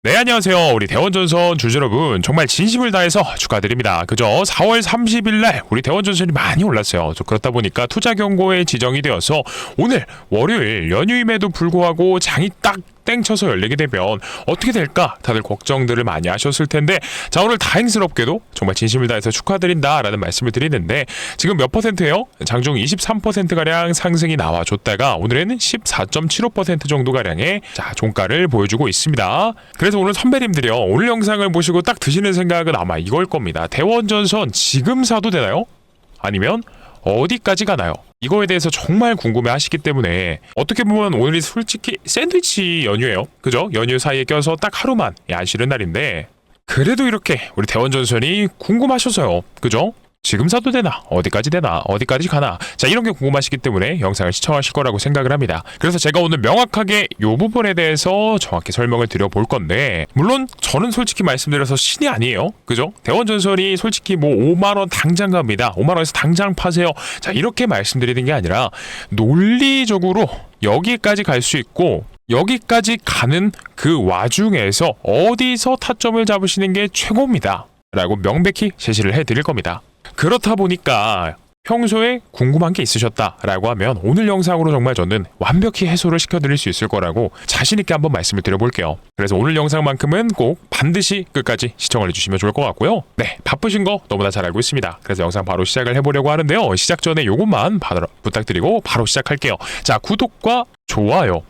네, 안녕하세요. 우리 대원전선 주주 여러분, 정말 진심을 다해서 축하드립니다. 그저 4월 30일 날 우리 대원전선이 많이 올랐어요. 그렇다 보니까 투자 경고에 지정이 되어서 오늘 월요일 연휴임에도 불구하고 장이 딱 땡쳐서 열리게 되면 어떻게 될까 다들 걱정들을 많이 하셨을 텐데, 자, 오늘 다행스럽게도 정말 진심을 다해서 축하드린다라는 말씀을 드리는데, 지금 몇 퍼센트예요? 장중 23%가량 상승이 나와줬다가 오늘은 14.75% 정도가량의 종가를 보여주고 있습니다. 그래서 오늘 선배님들이요, 오늘 영상을 보시고 딱 드시는 생각은 아마 이걸 겁니다. 대원전선 지금 사도 되나요? 아니면 어디까지 가나요? 이거에 대해서 정말 궁금해 하시기 때문에, 어떻게 보면 오늘이 솔직히 샌드위치 연휴예요. 그죠? 연휴 사이에 껴서 딱 하루만 안 쉬는 날인데, 그래도 이렇게 우리 대원전선이 궁금하셔서요. 그죠? 지금 사도 되나? 어디까지 되나? 어디까지 가나? 자, 이런 게 궁금하시기 때문에 영상을 시청하실 거라고 생각을 합니다. 그래서 제가 오늘 명확하게 이 부분에 대해서 정확히 설명을 드려볼 건데, 물론 저는 솔직히 말씀드려서 신이 아니에요. 그죠? 대원전선이 솔직히 뭐 5만원 당장 갑니다. 5만원에서 당장 파세요. 자, 이렇게 말씀드리는 게 아니라 논리적으로 여기까지 갈 수 있고, 여기까지 가는 그 와중에서 어디서 타점을 잡으시는 게 최고입니다 라고 명백히 제시를 해드릴 겁니다. 그렇다 보니까 평소에 궁금한 게 있으셨다라고 하면 오늘 영상으로 정말 저는 완벽히 해소를 시켜드릴 수 있을 거라고 자신있게 한번 말씀을 드려볼게요. 그래서 오늘 영상만큼은 꼭 반드시 끝까지 시청을 해주시면 좋을 것 같고요. 네, 바쁘신 거 너무나 잘 알고 있습니다. 그래서 영상 바로 시작을 해보려고 하는데요. 시작 전에 요것만 바로 부탁드리고 바로 시작할게요. 자, 구독과 좋아요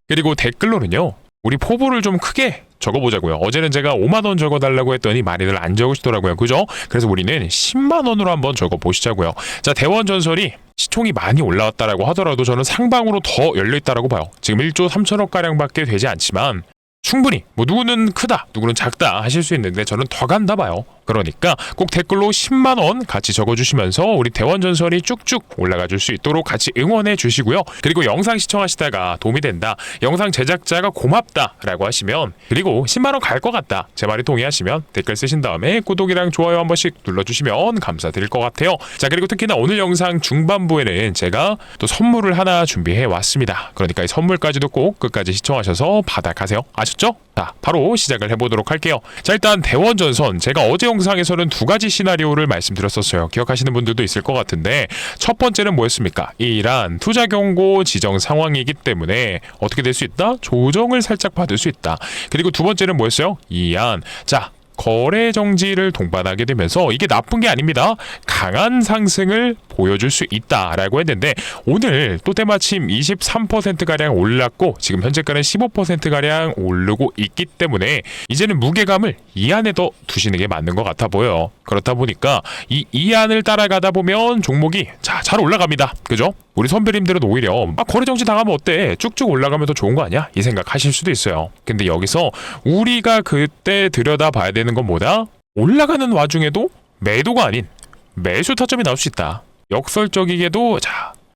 그리고 댓글로는요, 우리 포부를 좀 크게 적어보자고요. 어제는 제가 5만원 적어달라고 했더니 많이들 안 적으시더라고요. 그죠? 그래서 우리는 10만원으로 한번 적어보시자고요. 자, 대원전선이 시총이 많이 올라왔다라고 하더라도 저는 상방으로 더 열려있다라고 봐요. 지금 1조 3천억가량밖에 되지 않지만 충분히 뭐 누구는 크다, 누구는 작다 하실 수 있는데 저는 더 간다 봐요. 그러니까 꼭 댓글로 10만원 같이 적어주시면서 우리 대원전선이 쭉쭉 올라가 줄 수 있도록 같이 응원해 주시고요. 그리고 영상 시청하시다가 도움이 된다, 영상 제작자가 고맙다 라고 하시면, 그리고 10만원 갈 것 같다, 제 말이 동의하시면 댓글 쓰신 다음에 구독이랑 좋아요 한 번씩 눌러주시면 감사드릴 것 같아요. 자, 그리고 특히나 오늘 영상 중반부에는 제가 또 선물을 하나 준비해 왔습니다. 그러니까 이 선물까지도 꼭 끝까지 시청하셔서 받아가세요. 아셨죠? 자, 바로 시작을 해보도록 할게요. 자, 일단 대원전선, 제가 어제 영상에서는 두 가지 시나리오를 말씀드렸었어요. 기억하시는 분들도 있을 것 같은데, 첫 번째는 뭐였습니까? 이란 투자 경고 지정 상황이기 때문에 어떻게 될 수 있다? 조정을 살짝 받을 수 있다. 그리고 두 번째는 뭐였어요? 이안, 자, 거래 정지를 동반하게 되면서 이게 나쁜 게 아닙니다. 강한 상승을 보여줄 수 있다라고 했는데, 오늘 또 때마침 23%가량 올랐고 지금 현재가는 15%가량 오르고 있기 때문에 이제는 무게감을 이 안에 더 두시는 게 맞는 것 같아 보여요. 그렇다 보니까 이 안을 따라가다 보면 종목이 잘 올라갑니다. 그죠? 우리 선배님들은 오히려 거래 정지 당하면 어때? 쭉쭉 올라가면 더 좋은 거 아니야? 이 생각하실 수도 있어요. 근데 여기서 우리가 그때 들여다봐야 되는 건 뭐다? 올라가는 와중에도 매도가 아닌 매수 타점이 나올 수 있다. 역설적이게도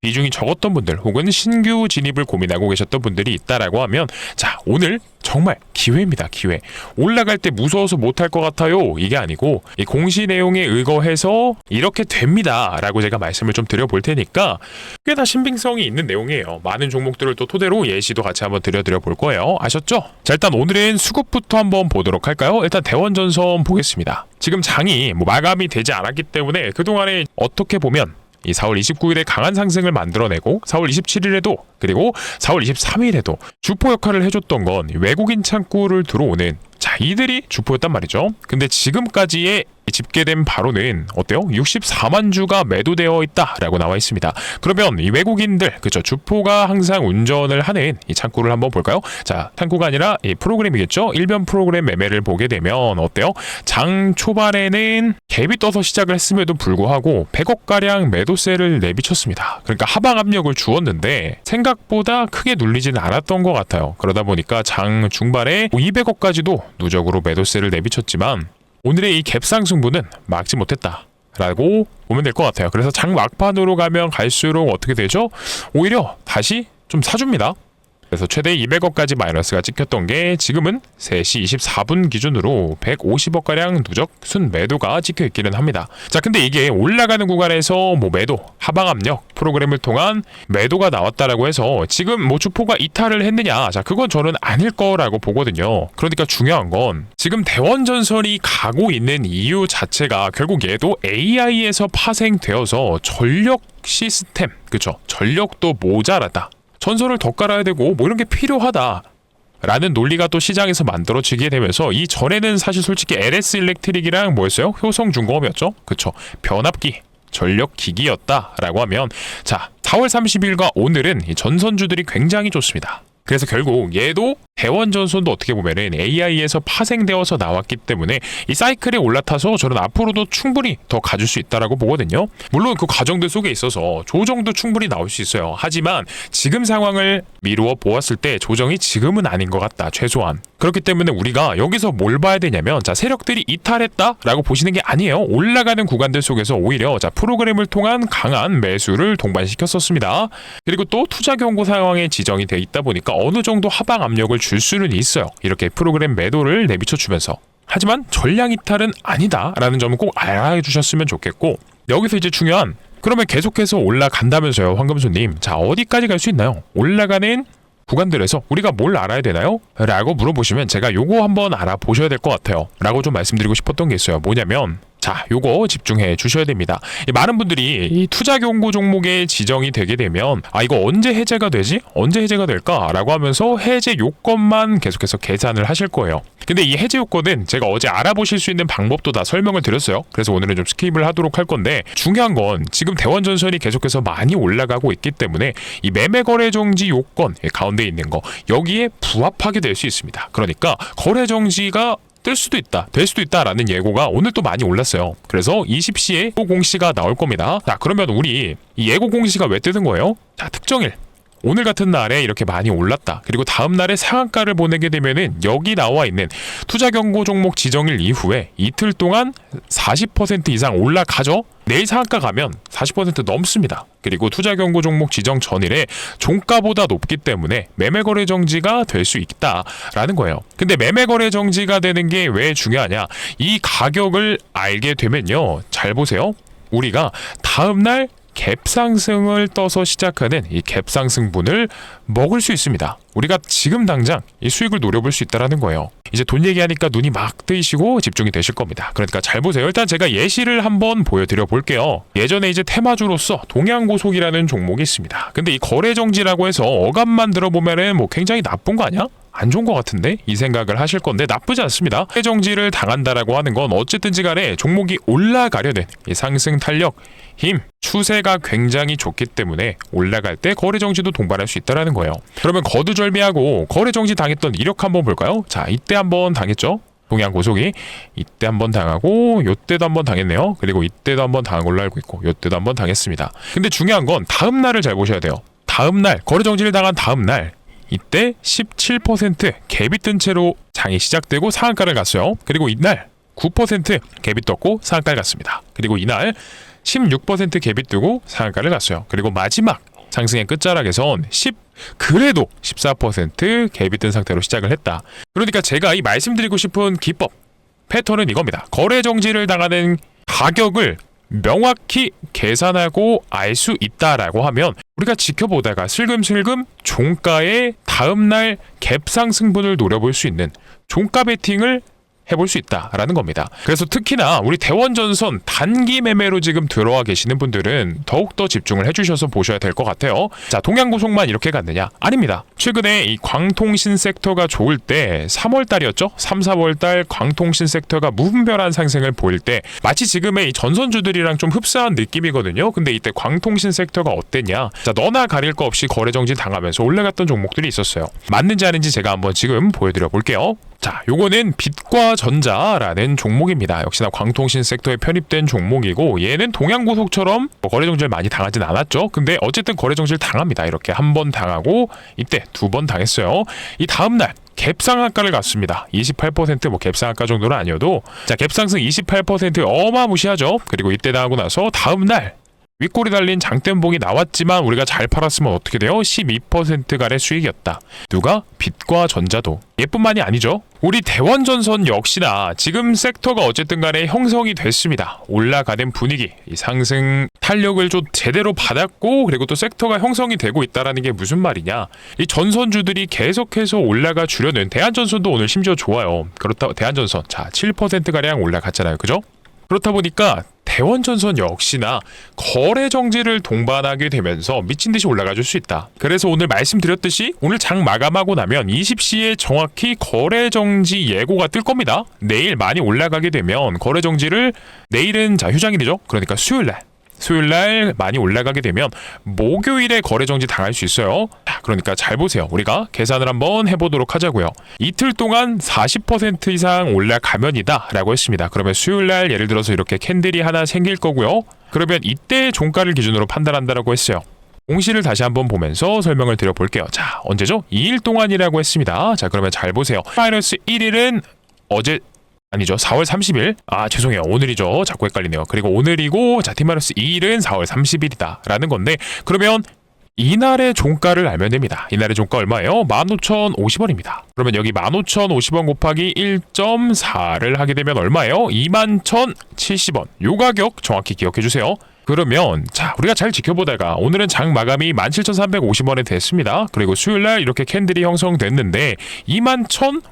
비중이 적었던 분들 혹은 신규 진입을 고민하고 계셨던 분들이 있다라고 하면, 자, 오늘 정말 기회입니다. 기회. 올라갈 때 무서워서 못할 것 같아요, 이게 아니고 이 공시 내용에 의거해서 이렇게 됩니다 라고 제가 말씀을 좀 드려볼 테니까 꽤나 신빙성이 있는 내용이에요. 많은 종목들을 또 토대로 예시도 같이 한번 드려 볼 거예요. 아셨죠? 자, 일단 오늘은 수급부터 한번 보도록 할까요? 일단 대원전선 보겠습니다. 지금 장이 마감이 되지 않았기 때문에 그동안에 어떻게 보면 이 4월 29일에 강한 상승을 만들어내고 4월 27일에도 그리고 4월 23일에도 주포 역할을 해줬던 건 외국인 창구를 들어오는, 자, 이들이 주포였단 말이죠. 근데 지금까지의 집계된 바로는 어때요? 64만 주가 매도되어 있다라고 나와 있습니다. 그러면 이 외국인들, 그죠? 주포가 항상 운전을 하는 이 창구를 한번 볼까요? 자, 창구가 아니라 이 프로그램이겠죠? 일변 프로그램 매매를 보게 되면 어때요? 장 초반에는 갭이 떠서 시작을 했음에도 불구하고 100억가량 매도세를 내비쳤습니다. 그러니까 하방 압력을 주었는데 생각보다 크게 눌리지는 않았던 것 같아요. 그러다 보니까 장 중반에 200억까지도 누적으로 매도세를 내비쳤지만 오늘의 이 갭상 승부는 막지 못했다 라고 보면 될 것 같아요. 그래서 장 막판으로 가면 갈수록 어떻게 되죠? 오히려 다시 좀 사줍니다. 그래서 최대 200억까지 마이너스가 찍혔던 게 지금은 3시 24분 기준으로 150억가량 누적 순매도가 찍혀 있기는 합니다. 자, 근데 이게 올라가는 구간에서 뭐 매도, 하방 압력, 프로그램을 통한 매도가 나왔다라고 해서 지금 뭐 주포가 이탈을 했느냐? 자, 그건 저는 아닐 거라고 보거든요. 그러니까 중요한 건 지금 대원전선이 가고 있는 이유 자체가 결국 얘도 AI에서 파생되어서 전력 시스템, 그쵸? 전력도 모자라다. 전선을 더 깔아야 되고 뭐 이런 게 필요하다 라는 논리가 또 시장에서 만들어지게 되면서 이 전에는 사실 솔직히 LS 일렉트릭이랑 뭐였어요? 효성중공업이었죠? 그쵸? 변압기, 전력기기였다 라고 하면 자, 4월 30일과 오늘은 이 전선주들이 굉장히 좋습니다. 그래서 결국 얘도 대원전선도 어떻게 보면은 AI에서 파생되어서 나왔기 때문에 이 사이클에 올라타서 저는 앞으로도 충분히 더 가줄 수 있다라고 보거든요. 물론 그 과정들 속에 있어서 조정도 충분히 나올 수 있어요. 하지만 지금 상황을 미루어 보았을 때 조정이 지금은 아닌 것 같다. 최소한. 그렇기 때문에 우리가 여기서 뭘 봐야 되냐면 자, 세력들이 이탈했다라고 보시는 게 아니에요. 올라가는 구간들 속에서 오히려 자, 프로그램을 통한 강한 매수를 동반시켰었습니다. 그리고 또 투자 경고 상황에 지정이 돼 있다 보니까 어느 정도 하방 압력을 줄 수는 있어요. 이렇게 프로그램 매도를 내비쳐 주면서. 하지만 전량 이탈은 아니다라는 점은 꼭 알아주셨으면 좋겠고, 여기서 이제 중요한, 그러면 계속해서 올라간다면서요, 황금손님. 자, 어디까지 갈 수 있나요? 올라가는 구간들에서 우리가 뭘 알아야 되나요? 라고 물어보시면 제가 요거 한번 알아보셔야 될 것 같아요 라고 좀 말씀드리고 싶었던 게 있어요. 뭐냐면 자, 요거 집중해 주셔야 됩니다. 많은 분들이 이 투자 경고 종목에 지정이 되게 되면 아, 이거 언제 해제가 되지? 언제 해제가 될까? 라고 하면서 해제 요건만 계속해서 계산을 하실 거예요. 근데 이 해제 요건은 제가 어제 알아보실 수 있는 방법도 다 설명을 드렸어요. 그래서 오늘은 좀 스킵을 하도록 할 건데, 중요한 건 지금 대원전선이 계속해서 많이 올라가고 있기 때문에 이 매매 거래 정지 요건 가운데 있는 거 여기에 부합하게 될 수 있습니다. 그러니까 거래 정지가 될 수도 있다, 될 수도 있다라는 예고가 오늘 또 많이 올랐어요. 그래서 20시에 예고 공시가 나올 겁니다. 자, 그러면 우리 이 예고 공시가 왜 뜨는 거예요? 자, 특정일. 오늘 같은 날에 이렇게 많이 올랐다. 그리고 다음 날에 상한가를 보내게 되면은 여기 나와 있는 투자 경고 종목 지정일 이후에 이틀 동안 40% 이상 올라가죠. 내일 상한가 가면 40% 넘습니다. 그리고 투자 경고 종목 지정 전일에 종가보다 높기 때문에 매매 거래 정지가 될 수 있다라는 거예요. 근데 매매 거래 정지가 되는 게 왜 중요하냐? 이 가격을 알게 되면요, 잘 보세요. 우리가 다음 날 갭 상승을 떠서 시작하는 이 갭 상승분을 먹을 수 있습니다. 우리가 지금 당장 이 수익을 노려볼 수 있다는 거예요. 이제 돈 얘기하니까 눈이 막 뜨이시고 집중이 되실 겁니다. 그러니까 잘 보세요. 일단 제가 예시를 한번 보여드려 볼게요. 예전에 이제 테마주로서 동양고속이라는 종목이 있습니다. 근데 이 거래정지라고 해서 어감만 들어보면은 뭐 굉장히 나쁜 거 아니야? 안 좋은 것 같은데? 이 생각을 하실 건데 나쁘지 않습니다. 거래정지를 당한다라고 하는 건 어쨌든지 간에 종목이 올라가려는 이 상승 탄력, 힘, 추세가 굉장히 좋기 때문에 올라갈 때 거래정지도 동반할 수 있다는 거예요. 그러면 거두절미하고 거래정지 당했던 이력 한번 볼까요? 자, 이때 한번 당했죠? 동양고속이 이때 한번 당하고 요때도 한번 당했네요. 그리고 이때도 한번 당한 걸로 알고 있고 요때도 한번 당했습니다. 근데 중요한 건 다음 날을 잘 보셔야 돼요. 다음 날, 거래정지를 당한 다음 날 이때 17% 갭이 뜬 채로 장이 시작되고 상한가를 갔어요. 그리고 이날 9% 갭이 떴고 상한가를 갔습니다. 그리고 이날 16% 갭이 뜨고 상한가를 갔어요. 그리고 마지막 상승의 끝자락에선 그래도 14% 갭이 뜬 상태로 시작을 했다. 그러니까 제가 이 말씀드리고 싶은 기법, 패턴은 이겁니다. 거래 정지를 당하는 가격을 명확히 계산하고 알 수 있다라고 하면 우리가 지켜보다가 슬금슬금 종가의 다음날 갭 상승분을 노려볼 수 있는 종가 베팅을 해볼 수 있다라는 겁니다. 그래서 특히나 우리 대원전선 단기 매매로 지금 들어와 계시는 분들은 더욱더 집중을 해주셔서 보셔야 될 것 같아요. 자, 동양고속만 이렇게 갔느냐? 아닙니다. 최근에 이 광통신 섹터가 좋을 때 3월달이었죠? 3, 4월달 광통신 섹터가 무분별한 상승을 보일 때 마치 지금의 이 전선주들이랑 좀 흡사한 느낌이거든요. 근데 이때 광통신 섹터가 어땠냐? 자, 너나 가릴 거 없이 거래정지 당하면서 올라갔던 종목들이 있었어요. 맞는지 아닌지 제가 한번 지금 보여드려 볼게요. 자, 요거는 빛과 전자라는 종목입니다. 역시나 광통신 섹터에 편입된 종목이고 얘는 동양고속처럼 거래정지를 많이 당하진 않았죠. 근데 어쨌든 거래정지를 당합니다. 이렇게 한 번 당하고 이때 2번 당했어요. 이 다음날 갭 상한가를 갔습니다. 28% 뭐 갭 상한가 정도는 아니어도 자, 갭 상승 28% 어마무시하죠. 그리고 이때 당하고 나서 다음날 윗골이 달린 장대음봉이 나왔지만 우리가 잘 팔았으면 어떻게 돼요? 12%가량의 수익이었다. 누가? 빛과 전자도. 얘뿐만이 아니죠. 우리 대원전선 역시나 지금 섹터가 어쨌든 간에 형성이 됐습니다. 올라가는 분위기, 이 상승 탄력을 좀 제대로 받았고 그리고 또 섹터가 형성이 되고 있다라는 게 무슨 말이냐. 이 전선주들이 계속해서 올라가 주려는 대한전선도 오늘 심지어 좋아요. 그렇다 대한전선 자 7%가량 올라갔잖아요. 그죠? 그렇다 보니까 대원전선 역시나 거래 정지를 동반하게 되면서 미친듯이 올라가줄 수 있다. 그래서 오늘 말씀드렸듯이 오늘 장 마감하고 나면 20시에 정확히 거래 정지 예고가 뜰 겁니다. 내일 많이 올라가게 되면 거래 정지를 내일은 자 휴장일이죠. 그러니까 수요일날 많이 올라가게 되면 목요일에 거래 정지 당할 수 있어요. 그러니까 잘 보세요. 우리가 계산을 한번 해보도록 하자고요. 이틀 동안 40% 이상 올라가면이다 라고 했습니다. 그러면 수요일날 예를 들어서 이렇게 캔들이 하나 생길 거고요. 그러면 이때 종가를 기준으로 판단한다라고 했어요. 공시를 다시 한번 보면서 설명을 드려볼게요. 자, 언제죠? 2일 동안이라고 했습니다. 자, 그러면 잘 보세요. 마이너스 1일은 어제 아니죠. 4월 30일. 아, 죄송해요. 오늘이죠. 자꾸 헷갈리네요. 그리고 오늘이고 자, T-2일은 4월 30일이다. 라는 건데 그러면 이날의 종가를 알면 됩니다. 이날의 종가 얼마예요? 15,050원입니다. 그러면 여기 15,050원 곱하기 1.4를 하게 되면 얼마예요? 21,070원. 요 가격 정확히 기억해 주세요. 그러면 자 우리가 잘 지켜보다가 오늘은 장 마감이 17,350원에 됐습니다. 그리고 수요일날 이렇게 캔들이 형성됐는데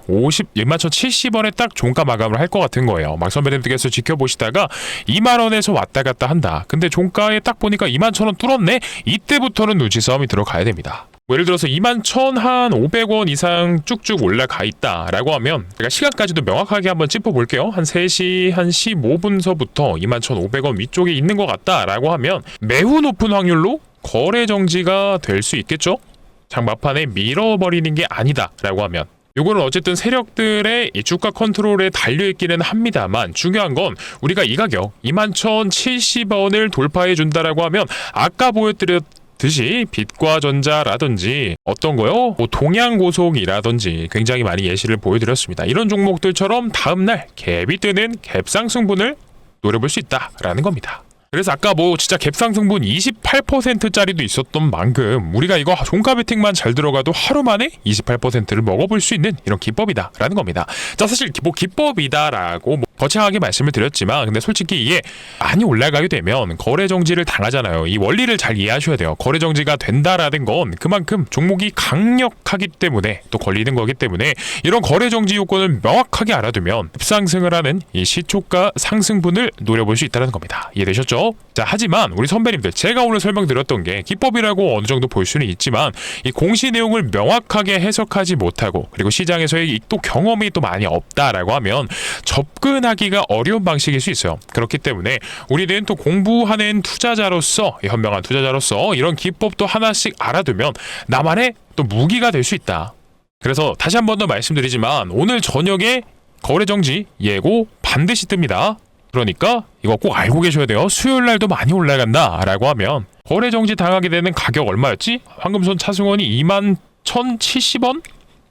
21,070원에 딱 종가 마감을 할 것 같은 거예요. 막 선배님들께서 지켜보시다가 2만원에서 왔다 갔다 한다. 근데 종가에 딱 보니까 21,000원 뚫었네? 이때부터는 눈치 싸움이 들어가야 됩니다. 뭐 예를 들어서 21,500원 이상 쭉쭉 올라가 있다라고 하면 제가 시간까지도 명확하게 한번 짚어볼게요. 한 3시 한 15분서부터 21,500원 위쪽에 있는 것 같다라고 하면 매우 높은 확률로 거래 정지가 될 수 있겠죠? 장 막판에 밀어버리는 게 아니다라고 하면 요거는 어쨌든 세력들의 이 주가 컨트롤에 달려있기는 합니다만 중요한 건 우리가 이 가격 21,070원을 돌파해 준다라고 하면 아까 보여드렸듯이 빛과 전자라든지 어떤 거요? 뭐 동양고속이라든지 굉장히 많이 예시를 보여드렸습니다. 이런 종목들처럼 다음날 갭이 뜨는 갭상승분을 노려볼 수 있다라는 겁니다. 그래서 아까 뭐 진짜 갭상승분 28%짜리도 있었던 만큼 우리가 이거 종가 베팅만 잘 들어가도 하루 만에 28%를 먹어볼 수 있는 이런 기법이다라는 겁니다. 자 사실 뭐 기법이다라고 거창하게 말씀을 드렸지만 근데 솔직히 이게 많이 올라가게 되면 거래 정지를 당하잖아요. 이 원리를 잘 이해하셔야 돼요. 거래 정지가 된다라는 건 그만큼 종목이 강력하기 때문에 또 걸리는 거기 때문에 이런 거래 정지 요건을 명확하게 알아두면 급상승을 하는 이 시초가 상승분을 노려볼 수 있다는 겁니다. 이해되셨죠? 자 하지만 우리 선배님들 제가 오늘 설명드렸던 게 기법이라고 어느 정도 볼 수는 있지만 이 공시 내용을 명확하게 해석하지 못하고 그리고 시장에서의 또 경험이 또 많이 없다라고 하면 접근하기가 어려운 방식일 수 있어요. 그렇기 때문에 우리는 또 공부하는 투자자로서 현명한 투자자로서 이런 기법도 하나씩 알아두면 나만의 또 무기가 될 수 있다. 그래서 다시 한 번 더 말씀드리지만 오늘 저녁에 거래정지 예고 반드시 뜹니다. 그러니까 이거 꼭 알고 계셔야 돼요. 수요일날도 많이 올라간다 라고 하면 거래정지 당하게 되는 가격 얼마였지? 황금손 차승원이 21,070원?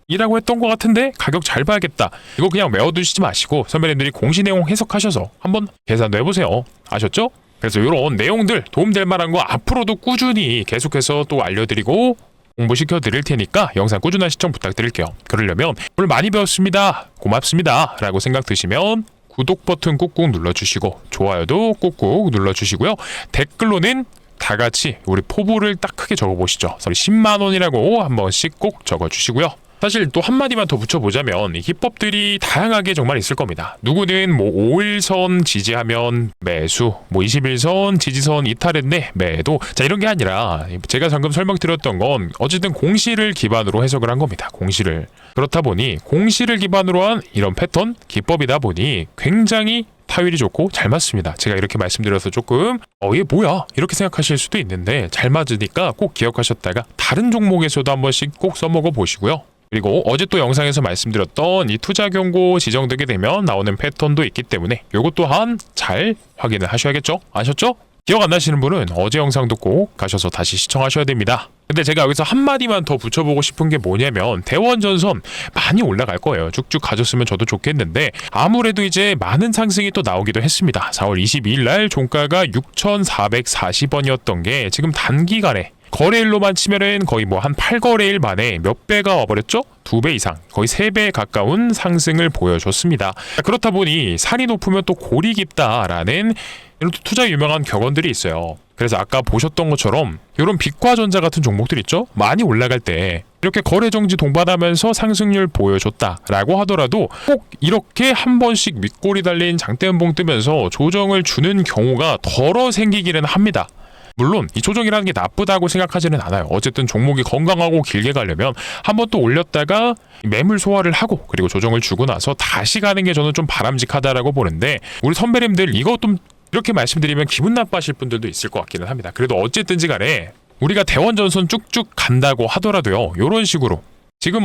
이라고 했던 것 같은데 가격 잘 봐야겠다. 이거 그냥 외워두시지 마시고 선배님들이 공시 내용 해석하셔서 한번 계산도 해보세요. 아셨죠? 그래서 이런 내용들 도움될 만한 거 앞으로도 꾸준히 계속해서 또 알려드리고 공부시켜 드릴 테니까 영상 꾸준한 시청 부탁드릴게요. 그러려면 오늘 많이 배웠습니다. 고맙습니다. 라고 생각 드시면 구독 버튼 꾹꾹 눌러주시고 좋아요도 꾹꾹 눌러주시고요. 댓글로는 다 같이 우리 포부를 딱 크게 적어보시죠. 10만원이라고 한 번씩 꼭 적어주시고요. 사실 또 한마디만 더 붙여보자면 이 기법들이 다양하게 정말 있을 겁니다. 누구는 뭐 5일선 지지하면 매수, 뭐 21선 지지선 이탈했네 매도. 자 이런 게 아니라 제가 방금 설명드렸던 건 어쨌든 공시를 기반으로 해석을 한 겁니다. 공시를. 그렇다 보니 공시를 기반으로 한 이런 패턴 기법이다 보니 굉장히 타율이 좋고 잘 맞습니다. 제가 이렇게 말씀드려서 조금 얘 뭐야 이렇게 생각하실 수도 있는데 잘 맞으니까 꼭 기억하셨다가 다른 종목에서도 한 번씩 꼭 써먹어 보시고요. 그리고 어제 또 영상에서 말씀드렸던 이 투자 경고 지정되게 되면 나오는 패턴도 있기 때문에 요것 또한 잘 확인을 하셔야겠죠? 아셨죠? 기억 안 나시는 분은 어제 영상도 꼭 가셔서 다시 시청하셔야 됩니다. 근데 제가 여기서 한마디만 더 붙여보고 싶은 게 뭐냐면 대원전선 많이 올라갈 거예요. 쭉쭉 가졌으면 저도 좋겠는데 아무래도 이제 많은 상승이 또 나오기도 했습니다. 4월 22일 날 종가가 6,440원이었던 게 지금 단기간에 거래일로만 치면은 거의 뭐 한 8거래일 만에 몇 배가 와버렸죠? 2배 이상, 거의 3배 가까운 상승을 보여줬습니다. 그렇다 보니 산이 높으면 또 골이 깊다라는 이런 투자 유명한 격언들이 있어요. 그래서 아까 보셨던 것처럼 이런 빛과전자 같은 종목들 있죠? 많이 올라갈 때 이렇게 거래 정지 동반하면서 상승률 보여줬다라고 하더라도 꼭 이렇게 한 번씩 윗골이 달린 장대음봉 뜨면서 조정을 주는 경우가 덜어 생기기는 합니다. 물론 이 조정이라는 게 나쁘다고 생각하지는 않아요. 어쨌든 종목이 건강하고 길게 가려면 한번 또 올렸다가 매물 소화를 하고 그리고 조정을 주고 나서 다시 가는 게 저는 좀 바람직하다라고 보는데 우리 선배님들 이거 좀 이렇게 말씀드리면 기분 나빠하실 분들도 있을 것 같기는 합니다. 그래도 어쨌든지 간에 우리가 대원전선 쭉쭉 간다고 하더라도요. 이런 식으로 지금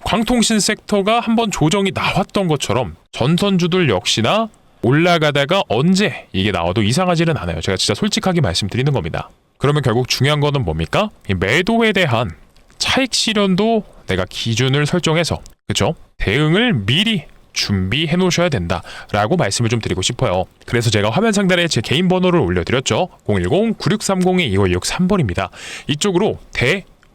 광통신 섹터가 한번 조정이 나왔던 것처럼 전선주들 역시나 올라가다가 언제 이게 나와도 이상하지는 않아요. 제가 진짜 솔직하게 말씀드리는 겁니다. 그러면 결국 중요한 거는 뭡니까? 이 매도에 대한 차익 실현도 내가 기준을 설정해서 그죠? 대응을 미리 준비해 놓으셔야 된다라고 말씀을 좀 드리고 싶어요. 그래서 제가 화면 상단에 제 개인 번호를 올려드렸죠. 010-9630-2563번입니다. 이쪽으로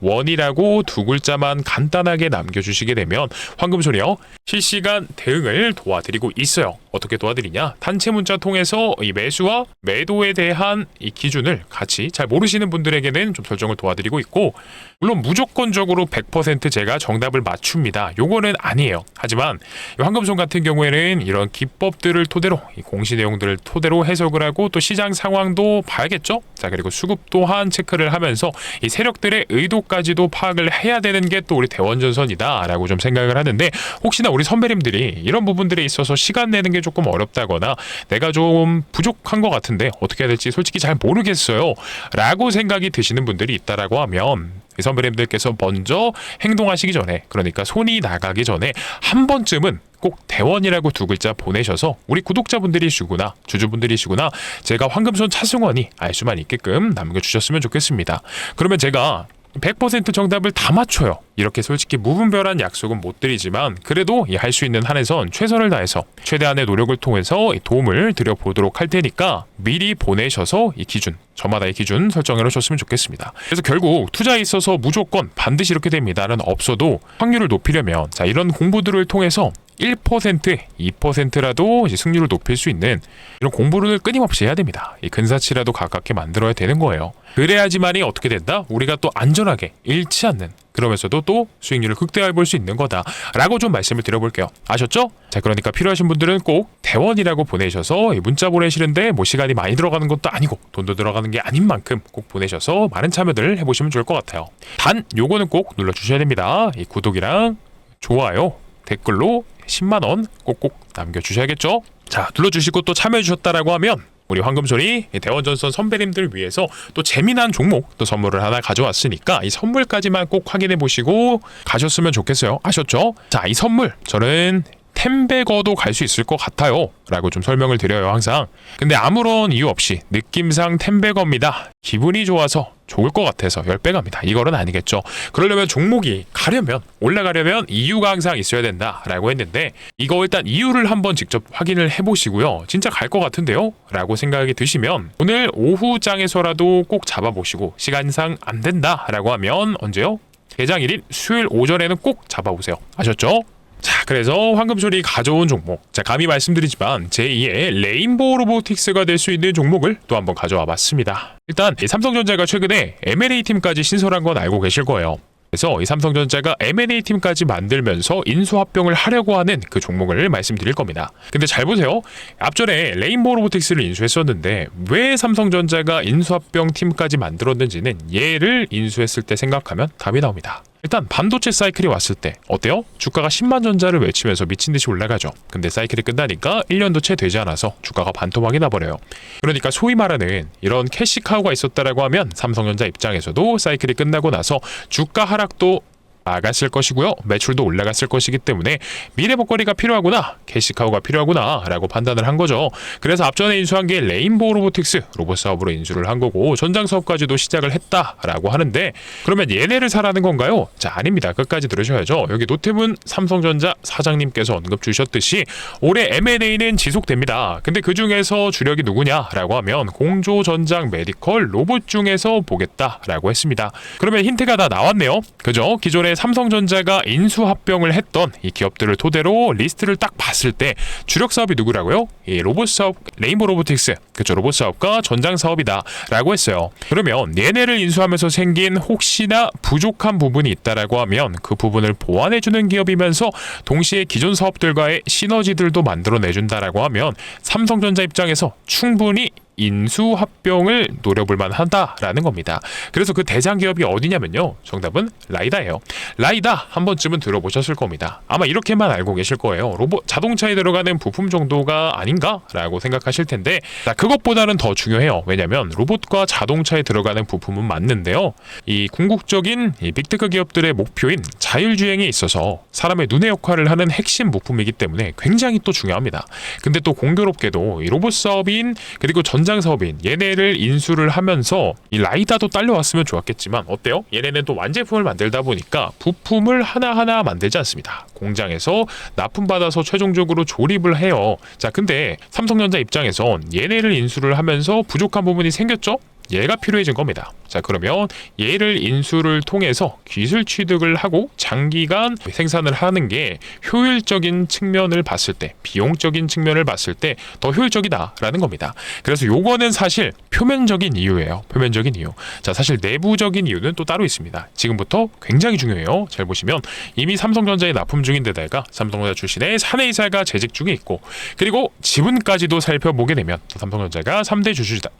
대원이라고 두 글자만 간단하게 남겨주시게 되면 황금소리요 실시간 대응을 도와드리고 있어요. 어떻게 도와드리냐? 단체 문자 통해서 이 매수와 매도에 대한 이 기준을 같이 잘 모르시는 분들에게는 좀 설정을 도와드리고 있고 물론 무조건적으로 100% 제가 정답을 맞춥니다. 요거는 아니에요. 하지만 이 황금손 같은 경우에는 이런 기법들을 토대로 이 공시 내용들을 토대로 해석을 하고 또 시장 상황도 봐야겠죠? 자 그리고 수급 또한 체크를 하면서 이 세력들의 의도까지도 파악을 해야 되는 게 또 우리 대원전선이다 라고 좀 생각을 하는데 혹시나 우리 선배님들이 이런 부분들에 있어서 시간 내는 게 조금 어렵다거나 내가 좀 부족한 것 같은데 어떻게 해야 될지 솔직히 잘 모르겠어요 라고 생각이 드시는 분들이 있다라고 하면 이 선배님들께서 먼저 행동하시기 전에 그러니까 손이 나가기 전에 한 번쯤은 꼭 대원이라고 두 글자 보내셔서 우리 구독자분들이시구나 주주분들이시구나 제가 황금손 차승원이 알 수만 있게끔 남겨주셨으면 좋겠습니다. 그러면 제가 100% 정답을 다 맞춰요. 이렇게 솔직히 무분별한 약속은 못 드리지만 그래도 할 수 있는 한에선 최선을 다해서 최대한의 노력을 통해서 도움을 드려보도록 할 테니까 미리 보내셔서 이 기준 저마다의 기준 설정해 놓으셨으면 좋겠습니다. 그래서 결국 투자에 있어서 무조건 반드시 이렇게 됩니다는 없어도 확률을 높이려면 자 이런 공부들을 통해서 1%, 2%라도 승률을 높일 수 있는 이런 공부를 끊임없이 해야 됩니다. 이 근사치라도 가깝게 만들어야 되는 거예요. 그래야지만이 어떻게 된다? 우리가 또 안전하게 잃지 않는 그러면서도 또 수익률을 극대화해 볼 수 있는 거다라고 좀 말씀을 드려볼게요. 아셨죠? 자 그러니까 필요하신 분들은 꼭 대원이라고 보내셔서 문자 보내시는데 뭐 시간이 많이 들어가는 것도 아니고 돈도 들어가는 게 아닌 만큼 꼭 보내셔서 많은 참여들 해보시면 좋을 것 같아요. 단 요거는 꼭 눌러주셔야 됩니다. 이 구독이랑 좋아요 댓글로 10만원 꼭꼭 남겨주셔야겠죠? 자 눌러주시고 또 참여해주셨다라고 하면 우리 황금소리 대원전선 선배님들 위해서 또 재미난 종목 또 선물을 하나 가져왔으니까 이 선물까지만 꼭 확인해 보시고 가셨으면 좋겠어요. 아셨죠? 자 이 선물 저는 템베거도 갈 수 있을 것 같아요 라고 좀 설명을 드려요 항상. 근데 아무런 이유 없이 느낌상 템베거입니다. 기분이 좋아서 좋을 것 같아서 10배 갑니다. 이거는 아니겠죠. 그러려면 종목이 가려면 올라가려면 이유가 항상 있어야 된다라고 했는데 이거 일단 이유를 한번 직접 확인을 해보시고요. 진짜 갈 것 같은데요? 라고 생각이 드시면 오늘 오후장에서라도 꼭 잡아보시고 시간상 안 된다라고 하면 언제요? 개장일인 수요일 오전에는 꼭 잡아보세요. 아셨죠? 자 그래서 황금소리 가져온 종목 자 감히 말씀드리지만 제2의 레인보우 로보틱스가 될 수 있는 종목을 또 한번 가져와 봤습니다. 일단 삼성전자가 최근에 M&A 팀까지 신설한 건 알고 계실 거예요. 그래서 이 삼성전자가 M&A 팀까지 만들면서 인수합병을 하려고 하는 그 종목을 말씀드릴 겁니다. 근데 잘 보세요. 앞전에 레인보우 로보틱스를 인수했었는데 왜 삼성전자가 인수합병 팀까지 만들었는지는 얘를 인수했을 때 생각하면 답이 나옵니다. 일단 반도체 사이클이 왔을 때 어때요? 주가가 10만 전자를 외치면서 미친듯이 올라가죠. 근데 사이클이 끝나니까 1년도 채 되지 않아서 주가가 반토막이 나버려요. 그러니까 소위 말하는 이런 캐시카우가 있었다라고 하면 삼성전자 입장에서도 사이클이 끝나고 나서 주가 하락도 나갔을 것이고요. 매출도 올라갔을 것이기 때문에 미래 먹거리가 필요하구나, 캐시카우가 필요하구나 라고 판단을 한 거죠. 그래서 앞전에 인수한 게 레인보우 로보틱스 로봇 사업으로 인수를 한 거고 전장 사업까지도 시작을 했다라고 하는데, 그러면 얘네를 사라는 건가요? 자, 아닙니다. 끝까지 들으셔야죠. 여기 노태문 삼성전자 사장님께서 언급 주셨듯이 올해 M&A는 지속됩니다. 근데 그 중에서 주력이 누구냐라고 하면 공조, 전장, 메디컬, 로봇 중에서 보겠다라고 했습니다. 그러면 힌트가 다 나왔네요. 그죠? 기존에 삼성전자가 인수합병을 했던 이 기업들을 토대로 리스트를 딱 봤을 때 주력 사업이 누구라고요? 이 로봇 사업, 레인보우 로보틱스, 그죠? 로봇 사업과 전장 사업이다 라고 했어요. 그러면 얘네를 인수하면서 생긴 혹시나 부족한 부분이 있다라고 하면 그 부분을 보완해주는 기업이면서 동시에 기존 사업들과의 시너지들도 만들어내준다라고 하면 삼성전자 입장에서 충분히 인수합병을 노려볼 만하다라는 겁니다. 그래서 그 대장 기업이 어디냐면요, 정답은 라이다예요. 라이다 한 번쯤은 들어보셨을 겁니다. 아마 이렇게만 알고 계실 거예요. 로봇 자동차에 들어가는 부품 정도가 아닌가라고 생각하실 텐데, 자, 그것보다는 더 중요해요. 왜냐하면 로봇과 자동차에 들어가는 부품은 맞는데요, 이 궁극적인 이 빅테크 기업들의 목표인 자율주행에 있어서 사람의 눈의 역할을 하는 핵심 부품이기 때문에 굉장히 또 중요합니다. 근데 또 공교롭게도 이 로봇 사업인 그리고 전장 사업인 얘네를 인수를 하면서 이 라이다도 딸려왔으면 좋았겠지만 어때요? 얘네는 또 완제품을 만들다 보니까 부품을 하나하나 만들지 않습니다. 공장에서 납품받아서 최종적으로 조립을 해요. 자, 근데 삼성전자 입장에선 얘네를 인수를 하면서 부족한 부분이 생겼죠? 얘가 필요해진 겁니다. 자, 그러면 얘를 인수를 통해서 기술 취득을 하고 장기간 생산을 하는 게 효율적인 측면을 봤을 때, 비용적인 측면을 봤을 때 더 효율적이다라는 겁니다. 그래서 요거는 사실 표면적인 이유예요. 표면적인 이유. 자, 사실 내부적인 이유는 또 따로 있습니다. 지금부터 굉장히 중요해요. 잘 보시면 이미 삼성전자에 납품 중인 데다가 삼성전자 출신의 사내이사가 재직 중에 있고, 그리고 지분까지도 살펴보게 되면 삼성전자가 3대 주주입니다.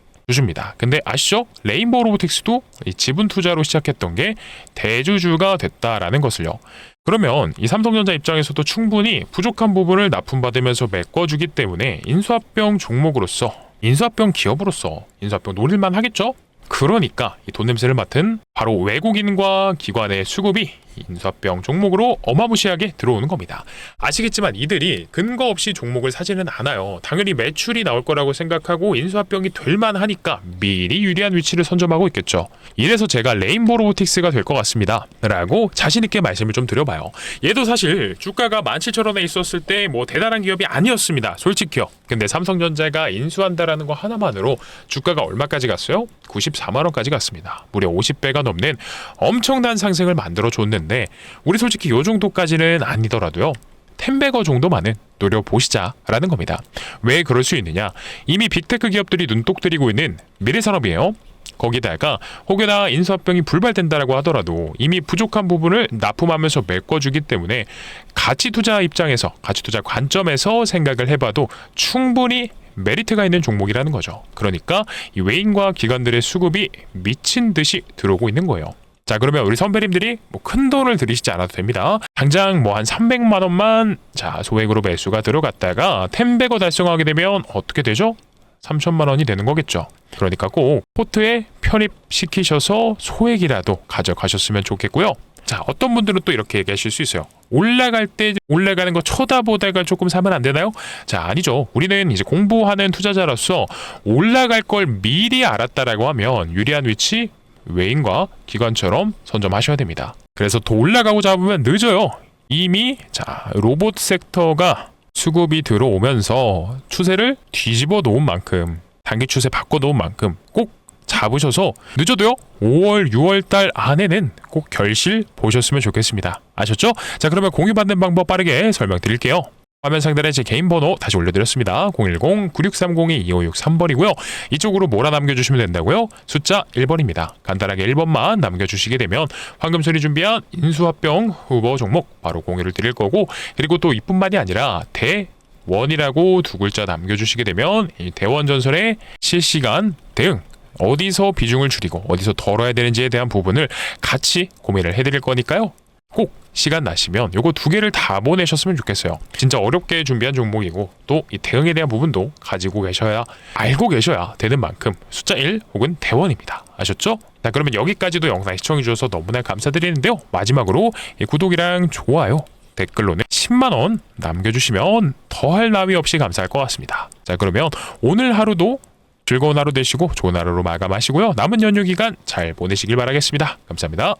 근데 아시죠? 레인보우 로보틱스도 이 지분 투자로 시작했던 게 대주주가 됐다라는 것을요. 그러면 이 삼성전자 입장에서도 충분히 부족한 부분을 납품받으면서 메꿔주기 때문에 인수합병 종목으로서, 인수합병 기업으로서 인수합병 노릴만 하겠죠? 그러니까 이 돈 냄새를 맡은 바로 외국인과 기관의 수급이 인수합병 종목으로 어마무시하게 들어오는 겁니다. 아시겠지만 이들이 근거 없이 종목을 사지는 않아요. 당연히 매출이 나올 거라고 생각하고 인수합병이 될 만하니까 미리 유리한 위치를 선점하고 있겠죠. 이래서 제가 레인보우 로보틱스가 될 것 같습니다 라고 자신있게 말씀을 좀 드려봐요. 얘도 사실 주가가 17,000원에 있었을 때 뭐 대단한 기업이 아니었습니다. 솔직히요. 근데 삼성전자가 인수한다라는 거 하나만으로 주가가 얼마까지 갔어요? 94만원까지 갔습니다. 무려 50배가 넘는 엄청난 상승을 만들어줬는데, 우리 솔직히 요 정도까지는 아니더라도요, 10배거 정도만은 노려보시자라는 겁니다. 왜 그럴 수 있느냐? 이미 빅테크 기업들이 눈독 들이고 있는 미래산업이에요. 거기다가 혹여나 인수합병이 불발된다라고 하더라도 이미 부족한 부분을 납품하면서 메꿔주기 때문에 가치투자 입장에서, 가치투자 관점에서 생각을 해봐도 충분히 메리트가 있는 종목이라는 거죠. 그러니까 이 외인과 기관들의 수급이 미친 듯이 들어오고 있는 거예요. 자, 그러면 우리 선배님들이 뭐 큰 돈을 들이시지 않아도 됩니다. 당장 뭐 한 300만 원만 자 소액으로 매수가 들어갔다가 10배거 달성하게 되면 어떻게 되죠? 3천만 원이 되는 거겠죠. 그러니까 꼭 포트에 편입시키셔서 소액이라도 가져가셨으면 좋겠고요. 자, 어떤 분들은 또 이렇게 얘기하실 수 있어요. 올라갈 때 올라가는 거 쳐다보다가 조금 사면 안 되나요? 자, 아니죠. 우리는 이제 공부하는 투자자로서 올라갈 걸 미리 알았다라고 하면 유리한 위치 외인과 기관처럼 선점하셔야 됩니다. 그래서 더 올라가고 잡으면 늦어요. 이미 자 로봇 섹터가 수급이 들어오면서 추세를 뒤집어 놓은 만큼, 단기 추세 바꿔 놓은 만큼 꼭 잡으셔서 늦어도요 5월 6월 달 안에는 꼭 결실 보셨으면 좋겠습니다. 아셨죠? 자, 그러면 공유받는 방법 빠르게 설명드릴게요. 화면 상단에 제 개인 번호 다시 올려드렸습니다. 010-9630-2563번이고요. 이쪽으로 몰아 남겨주시면 된다고요. 숫자 1번입니다. 간단하게 1번만 남겨주시게 되면 황금손이 준비한 인수합병 후보 종목 바로 공유를 드릴 거고, 그리고 또 이뿐만이 아니라 대원이라고 두 글자 남겨주시게 되면 이 대원전선의 실시간 대응, 어디서 비중을 줄이고 어디서 덜어야 되는지에 대한 부분을 같이 고민을 해드릴 거니까요. 꼭 시간 나시면 요거 두 개를 다 보내셨으면 좋겠어요. 진짜 어렵게 준비한 종목이고 또 이 대응에 대한 부분도 가지고 계셔야 알고 계셔야 되는 만큼 숫자 1 혹은 대원입니다. 아셨죠? 자, 그러면 여기까지도 영상 시청해 주셔서 너무나 감사드리는데요. 마지막으로 이 구독이랑 좋아요 댓글로는 10만원 남겨주시면 더할 나위 없이 감사할 것 같습니다. 자, 그러면 오늘 하루도 즐거운 하루 되시고 좋은 하루로 마감하시고요. 남은 연휴 기간 잘 보내시길 바라겠습니다. 감사합니다.